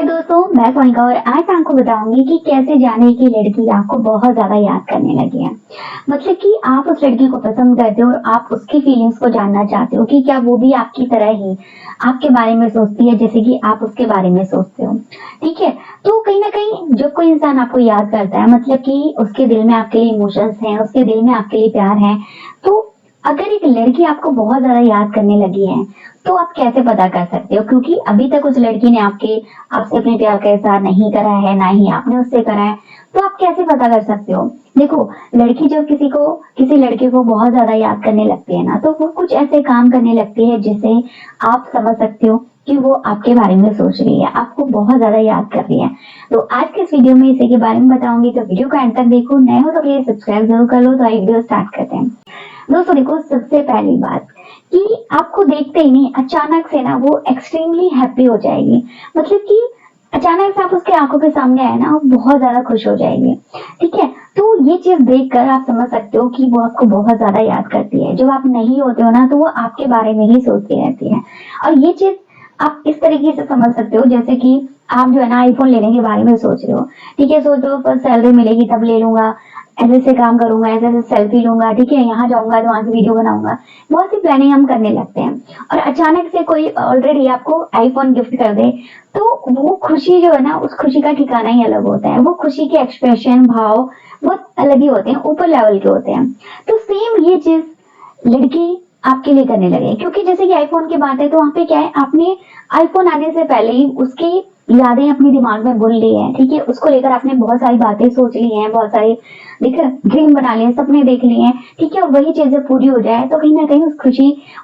दोस्तों, मैं सोनिका और आज मैं आपको बताऊंगी कि कैसे जाने की लड़की आपको बहुत ज्यादा याद करने लगी है। मतलब कि आप उस लड़की को पसंद करते हो और आप उसकी फीलिंग्स को जानना चाहते हो कि क्या वो भी आपकी तरह ही आपके बारे में सोचती है जैसे कि आप उसके बारे में सोचते हो। ठीक है, तो कहीं ना कहीं जब कोई इंसान आपको याद करता है मतलब कि उसके दिल में आपके लिए इमोशंस हैं, उसके दिल में आपके लिए प्यार है। तो अगर एक लड़की आपको बहुत ज्यादा याद करने लगी है तो आप कैसे पता कर सकते हो, क्योंकि अभी तक उस लड़की ने आपसे अपने प्यार का इजहार नहीं करा है, ना ही आपने उससे करा है। तो आप कैसे पता कर सकते हो? देखो, लड़की जब किसी लड़के को बहुत ज्यादा याद करने लगती है ना, तो वो कुछ ऐसे काम करने लगती है जिससे आप समझ सकते हो कि वो आपके बारे में सोच रही है, आपको बहुत ज्यादा याद कर रही है। तो आज के इस वीडियो में इसी के बारे में बताऊंगी, तो वीडियो को एंड तक देखो। नए हो तो प्लीज सब्सक्राइब जरूर कर लो। तो आइए वीडियो स्टार्ट करते हैं। दोस्तों देखो, सबसे पहली बात कि आपको देखते ही नहीं अचानक से ना वो एक्सट्रीमली हैप्पी हो जाएगी। मतलब कि अचानक से आप उसके आंखों के सामने आए ना, वो बहुत ज्यादा खुश हो जाएगी। ठीक है, तो ये चीज देखकर आप समझ सकते हो कि वो आपको बहुत ज्यादा याद करती है। जब आप नहीं होते हो ना, तो वो आपके बारे में ही सोचती रहती है। और ये चीज आप इस तरीके से समझ सकते हो जैसे कि आप जो है ना आईफोन लेने के बारे में सोच रहे हो। ठीक है, सोच रहे हो फर्स्ट सैलरी मिलेगी तब ले लूंगा, ऐसे से काम करूंगा, ऐसे से सेल्फी लूंगा, ठीक है, यहाँ जाऊंगा तो वहां की वीडियो बनाऊंगा। बहुत सी प्लानिंग हम करने लगते हैं और अचानक से कोई ऑलरेडी आपको आईफोन गिफ्ट कर दे तो वो खुशी जो है ना, उस खुशी का ठिकाना ही अलग होता है। वो खुशी के एक्सप्रेशन भाव बहुत अलग ही होते हैं, ऊपर लेवल के होते हैं। तो सेम ये चीज लड़की आपके लिए करने लगे, क्योंकि जैसे कि आईफोन की बात है तो वहां पे क्या है, आपने आईफोन आने से पहले ही उसकी यादें अपने दिमाग में बुन ली है। ठीक है, उसको लेकर आपने बहुत सारी बातें सोच ली हैं, बहुत सारी ड्रीम बना लिए, सपने देख लिए हैं। ठीक है, और वही चीजें पूरी हो जाए तो कहीं ना कहीं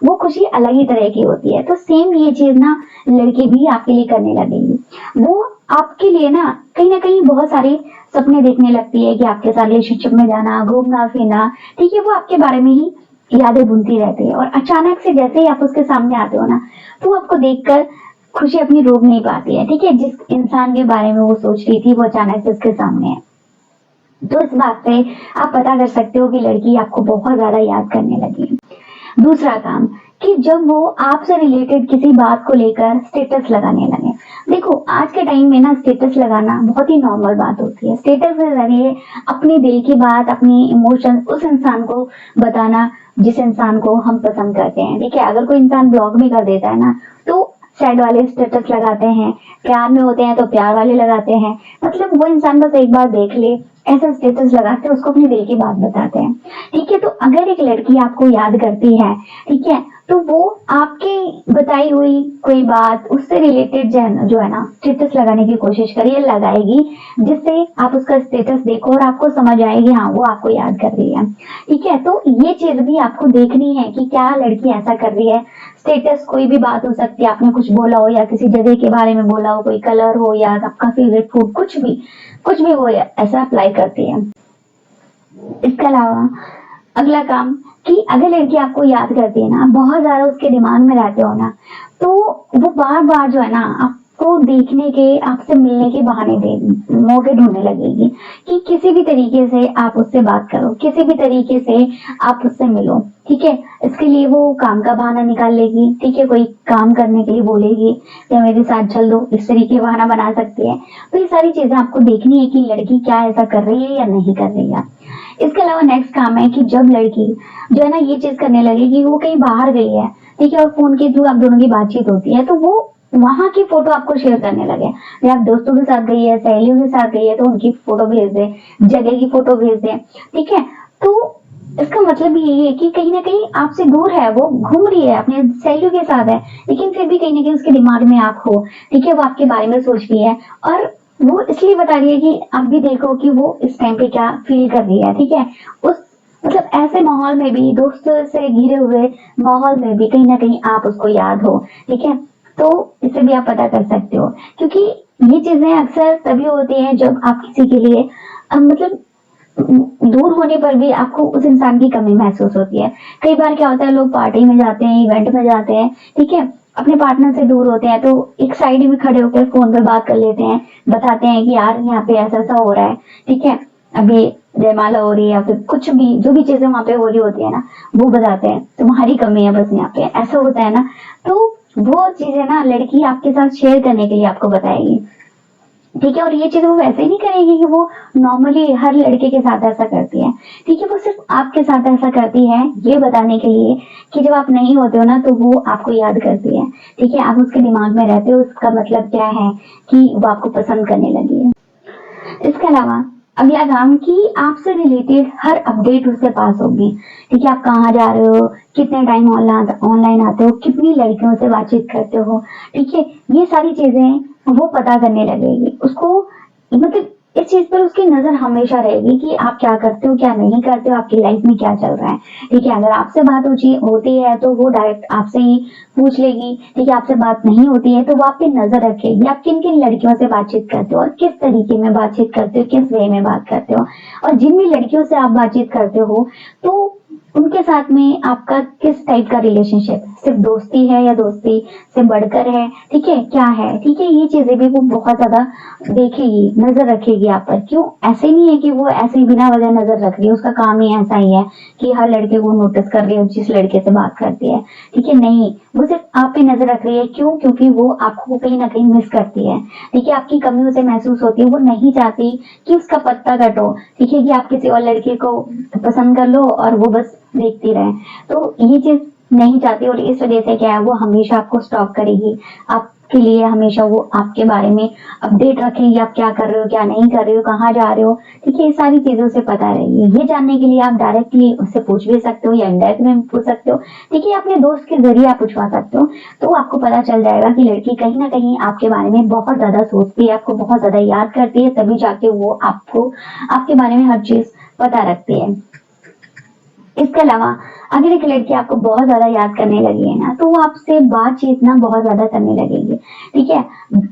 वो खुशी अलग ही तरह की होती है। तो सेम ये चीज ना लड़की भी आपके लिए करने लगेगी। वो आपके लिए ना कहीं बहुत सारे सपने देखने लगती है कि आपके साथ रिलेशनशिप में जाना, घूमना फिरना। ठीक है, वो आपके बारे में ही यादें बुनती रहती है। और अचानक से जैसे ही आप उसके सामने आते हो ना, तो आपको देखकर खुशी अपनी रोक नहीं पाती है। ठीक है, जिस इंसान के बारे में वो सोच रही थी वो अचानक से उसके सामने है। तो इस बात से आप पता कर सकते हो कि लड़की आपको बहुत ज्यादा याद करने लगी। दूसरा काम कि जब वो आपसे रिलेटेड किसी बात को लेकर स्टेटस लगाने लगे। देखो, आज के टाइम में ना स्टेटस लगाना बहुत ही नॉर्मल बात होती है। स्टेटस के जरिए अपने दिल की बात, अपनी इमोशंस उस इंसान को बताना जिस इंसान को हम पसंद करते हैं। ठीक है, अगर कोई इंसान ब्लॉग भी कर देता है ना, तो सैड वाले स्टेटस लगाते हैं, प्यार में होते हैं तो प्यार वाले लगाते हैं। मतलब वो इंसान बस एक बार देख ले, ऐसा स्टेटस लगाते हैं, उसको अपने दिल की बात बताते हैं। ठीक है, तो अगर एक लड़की आपको याद करती है, ठीक है, तो वो आपकी बताई हुई कोई बात उससे रिलेटेड जो है ना स्टेटस लगाने की कोशिश करिए, लगाएगी, जिससे आप उसका स्टेटस देखो और आपको समझ आएगी हाँ वो आपको याद कर रही है। ठीक है, तो ये चीज भी आपको देखनी है कि क्या लड़की ऐसा कर रही है। स्टेटस कोई भी बात हो सकती है, आपने कुछ बोला हो या किसी जगह के बारे में बोला हो, कोई कलर हो या आपका फेवरेट फूड, कुछ भी वो ऐसा अप्लाई करती है। इसके अलावा अगला काम कि अगर लड़की आपको याद करती है ना, बहुत ज्यादा उसके दिमाग में रहते हो ना, तो वो बार बार जो है ना आपको देखने के, आपसे मिलने के बहाने दे मौके ढूंढने लगेगी कि किसी भी तरीके से आप उससे बात करो, किसी भी तरीके से आप उससे मिलो। ठीक है, इसके लिए वो काम का बहाना निकाल लेगी। ठीक है, कोई काम करने के लिए बोलेगी या मेरे साथ चल दो, इस तरीके का बहाना बना सकती है। तो ये सारी चीजें आपको देखनी है कि लड़की क्या ऐसा कर रही है या नहीं कर रही है। इसके अलावा नेक्स्ट काम है कि जब लड़की जो है ना ये चीज करने लगे कि वो कहीं बाहर गई है, ठीक है, और फोन के थ्रू आप दोनों की बातचीत होती है, तो वो वहां की फोटो आपको शेयर करने लगे। या आप दोस्तों के साथ गई है, सहेलियों के साथ गई है, तो उनकी फोटो भेज दे, जगह की फोटो भेज दे। ठीक है, तो इसका मतलब यही है कि कहीं ना कहीं आपसे दूर है, वो घूम रही है, अपने सहेलियों के साथ है, लेकिन फिर भी कहीं ना कहीं उसके दिमाग में आप हो। ठीक है, वो आपके बारे में सोच रही है और वो इसलिए बता रही है कि आप भी देखो कि वो इस टाइम पे क्या फील कर रही है। ठीक है, उस मतलब ऐसे माहौल में भी, दोस्तों से घिरे हुए माहौल में भी कहीं ना कहीं आप उसको याद हो। ठीक है, तो इसे भी आप पता कर सकते हो, क्योंकि ये चीजें अक्सर तभी होती हैं जब आप किसी के लिए मतलब दूर होने पर भी आपको उस इंसान की कमी महसूस होती है। कई बार क्या होता है, लोग पार्टी में जाते हैं, इवेंट में जाते हैं, ठीक है, अपने पार्टनर से दूर होते हैं, तो एक साइड में खड़े होकर फोन पे बात कर लेते हैं, बताते हैं कि यार यहाँ पे ऐसा ऐसा हो रहा है। ठीक है, अभी जयमाला हो रही है या फिर कुछ भी जो भी चीजें वहां पे हो रही होती है ना, वो बताते हैं तुम्हारी कमी है बस यहाँ पे, ऐसा होता है ना। तो वो चीजें ना लड़की आपके साथ शेयर करने के लिए आपको बताएगी। ठीक है। और ये चीज वो वैसे ही नहीं करेगी कि वो नॉर्मली हर लड़के के साथ ऐसा करती है, ठीक है। वो सिर्फ आपके साथ ऐसा करती है ये बताने के लिए कि जब आप नहीं होते हो ना तो वो आपको याद करती है, ठीक है। आप उसके दिमाग में रहते हो, उसका मतलब क्या है कि वो आपको पसंद करने लगी है। इसके अलावा अगला काम कि आपसे रिलेटेड हर अपडेट उसके पास होगी, ठीक है। आप कहाँ जा रहे हो, कितने टाइम ऑनलाइन आते हो, कितनी लड़कियों से बातचीत करते हो, ठीक है। ये सारी चीजें वो पता करने लगेगी उसको, मतलब इस चीज पर उसकी नजर हमेशा रहेगी कि आप क्या करते हो क्या नहीं करते हो, आपकी लाइफ में क्या चल रहा है, ठीक है। अगर आपसे बात होती है तो वो डायरेक्ट आपसे ही पूछ लेगी, ठीक है। आपसे बात नहीं होती है तो वो आप पे नजर रखेगी, आप किन किन लड़कियों से बातचीत करते हो और किस तरीके में बातचीत करते हो, किस वे में बात करते हो। और जिन भी लड़कियों से आप बातचीत करते हो तो उनके साथ में आपका किस टाइप का रिलेशनशिप, सिर्फ दोस्ती है या दोस्ती से बढ़कर है, ठीक है, क्या है, ठीक है। ये चीजें भी वो बहुत ज्यादा देखेगी, नजर रखेगी आप पर। क्यों, ऐसे नहीं है कि वो ऐसे ही बिना वजह नजर रख रही है, उसका काम ही ऐसा ही है कि हर लड़के को नोटिस कर रही है जिस लड़के से बात करती है, ठीक है। नहीं, वो सिर्फ आप पे नजर रख रही है। क्यों, क्योंकि वो आपको कहीं ना कहीं मिस करती है, ठीक है। आपकी कमी उसे महसूस होती है, वो नहीं चाहती कि उसका पत्ता कटो, ठीक है, कि आप किसी और लड़के को पसंद कर लो और वो बस देखती रहे। तो ये चीज नहीं चाहती और इस वजह से क्या है, वो हमेशा आपको स्टॉक करेगी, आपके लिए हमेशा वो आपके बारे में अपडेट रखेगी, आप क्या कर रहे हो क्या नहीं कर रहे हो, कहाँ जा रहे हो, ठीक है। ये सारी चीजें उसे पता रहेगी। ये जानने के लिए आप डायरेक्टली उससे पूछ भी सकते हो या इनडायरेक्ट में पूछ सकते हो, ठीक है। अपने दोस्त के जरिए आप पूछवा सकते हो, तो आपको पता चल जाएगा कि लड़की कहीं ना कहीं आपके बारे में बहुत ज्यादा सोचती है, आपको बहुत ज्यादा याद करती है, तभी जाके वो आपको आपके बारे में हर चीज पता रखती है। इसके अलावा अगर एक लड़की आपको बहुत ज्यादा याद करने लगी है ना तो वो आपसे बातचीत ना बहुत ज्यादा करने लगेगी, ठीक है।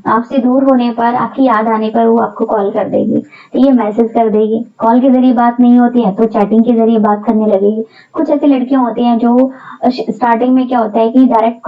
आपसे दूर होने पर, आपकी याद आने पर वो आपको कॉल कर देगी, ठीक है, मैसेज कर देगी। कॉल के जरिए बात नहीं होती है तो चैटिंग के जरिए बात करने लगेगी। कुछ ऐसी लड़कियां होती हैं जो स्टार्टिंग में क्या होता है कि डायरेक्ट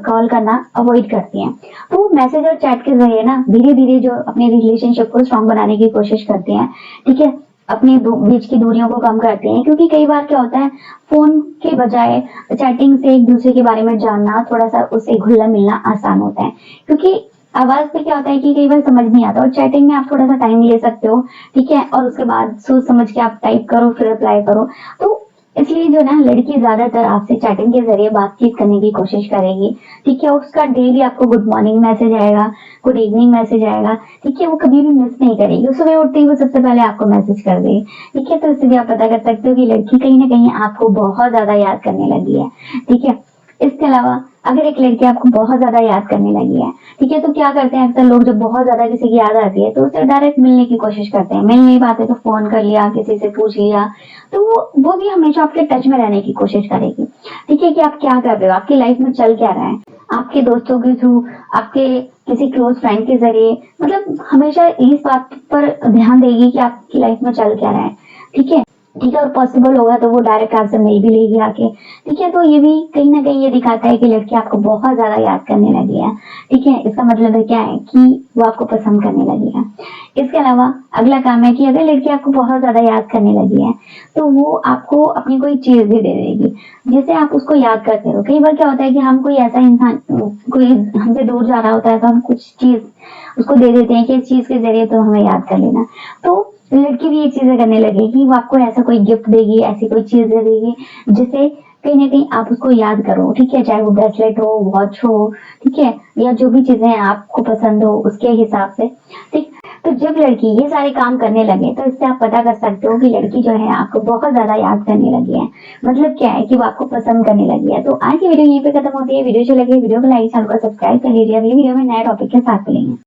कॉल करना अवॉइड करती हैं, तो मैसेज और चैट के जरिए ना धीरे धीरे जो अपने रिलेशनशिप को स्ट्रॉन्ग बनाने की कोशिश करती हैं, ठीक है। अपने बीच की दूरियों को कम करते हैं, क्योंकि कई बार क्या होता है फोन के बजाय चैटिंग से एक दूसरे के बारे में जानना, थोड़ा सा उससे घुलना मिलना आसान होता है। क्योंकि आवाज पे क्या होता है कि कई बार समझ नहीं आता और चैटिंग में आप थोड़ा सा टाइम ले सकते हो, ठीक है। और उसके बाद सोच समझ के आप टाइप करो फिर रिप्लाई करो। तो इसलिए जो ना लड़की ज्यादातर आपसे चैटिंग के जरिए बातचीत करने की कोशिश करेगी, ठीक है। उसका डेली आपको गुड मॉर्निंग मैसेज आएगा, गुड इवनिंग मैसेज आएगा, ठीक है। वो कभी भी मिस नहीं करेगी, सुबह उठते ही वो सबसे पहले आपको मैसेज कर देगी, ठीक है। तो इससे भी आप पता कर सकते हो कि लड़की कहीं ना कहीं आपको बहुत ज्यादा याद करने लगी है, ठीक है। इसके अलावा अगर एक लड़की आपको बहुत ज्यादा याद करने लगी है, ठीक है, तो क्या करते हैं अक्सर लोग, जब बहुत ज्यादा किसी की याद आती है तो उससे डायरेक्ट मिलने की कोशिश करते हैं। मिल नहीं पाते तो फोन कर लिया, किसी से पूछ लिया, तो वो भी हमेशा आपके टच में रहने की कोशिश करेगी, ठीक है, कि आप क्या कर रहे हो, आपकी लाइफ में चल क्या रहा है, आपके दोस्तों के थ्रू, आपके किसी क्लोज फ्रेंड के जरिए, मतलब हमेशा इस बात पर ध्यान देगी कि आपकी लाइफ में चल क्या रहा है, ठीक है, ठीक है। और पॉसिबल होगा तो वो डायरेक्ट आपसे मिल भी लेगी आके, ठीक है। तो ये भी कहीं ना कहीं ये दिखाता है कि लड़की आपको बहुत ज्यादा याद करने लगी है, ठीक है। इसका मतलब है क्या है कि वो आपको पसंद करने लगी है। इसके अलावा अगला काम है कि अगर लड़की आपको बहुत ज्यादा याद करने लगी है तो वो आपको अपनी कोई चीज भी दे देगी जिसे आप उसको याद करते हो। कई बार क्या होता है कि हम कोई ऐसा इंसान, कोई हमसे दूर जा रहा होता है तो हम कुछ चीज उसको दे देते हैं कि इस चीज के जरिए तो हमें याद कर लेना। तो लड़की भी ये चीजें करने लगेगी, वो आपको ऐसा कोई गिफ्ट देगी, ऐसी कोई चीज दे देगी जिसे कहीं ना कहीं आप उसको याद करो, ठीक है। चाहे वो ब्रेसलेट हो, वॉच हो, ठीक है, या जो भी चीजें आपको पसंद हो उसके हिसाब से, ठीक। तो जब लड़की ये सारे काम करने लगे तो इससे आप पता कर सकते हो कि लड़की जो है आपको बहुत ज्यादा याद करने लगी है। मतलब क्या है कि वो आपको पसंद करने लगी है। तो आज की वीडियो यहीं पे खत्म होती है। वीडियो जो लगे वीडियो को लाइक, चैनल को सब्सक्राइब कर लीजिए। अगली वीडियो में नए टॉपिक के साथ मिलेंगे।